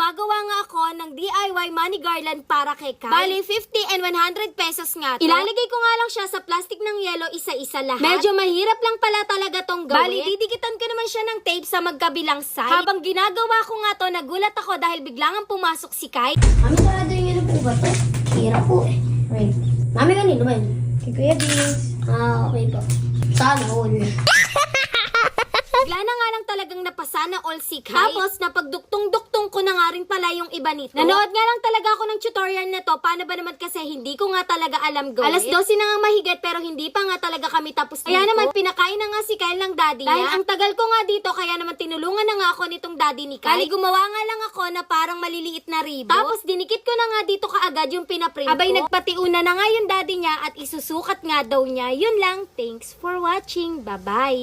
gumagawa nga ako ng DIY money garland para kay Kai. Bali, 50 and 100 pesos nga to. Ilalagay ko nga lang siya sa plastic ng yelo, isa-isa lahat. Medyo mahirap lang pala talaga tong gawin. Bali, didikitan ko naman siya ng tape sa magkabilang side. Habang ginagawa ko nga to, nagulat ako dahil biglang pumasok si Kai. Mami, sarado yung yelo po ba to? Hirap po eh. Wait. Mami, kanino ba yun? Kay Kuya Diggs. Okay po. Sana all. Bigla na nga lang talagang napasana all si Kai. Tapos, napagduktong-duktong ko na nga rin pala yung iba nito. Nanood nga lang talaga ako ng tutorial na to. Paano ba naman kasi hindi ko nga talaga alam gawin. Alas 12 na nga mahigit pero hindi pa nga talaga kami tapos dito. Kaya naman, pinakain na nga si Kyle ng daddy niya. Dahil ang tagal ko nga dito, kaya naman tinulungan na nga ako nitong daddy ni Kyle. Bali, gumawa nga lang ako na parang maliliit na ribbon. Tapos, dinikit ko na nga dito kaagad yung pinaprint ko. Abay, nagpatiuna na nga yung daddy niya at isusukat nga daw niya. Yun lang. Thanks for watching. Bye-bye.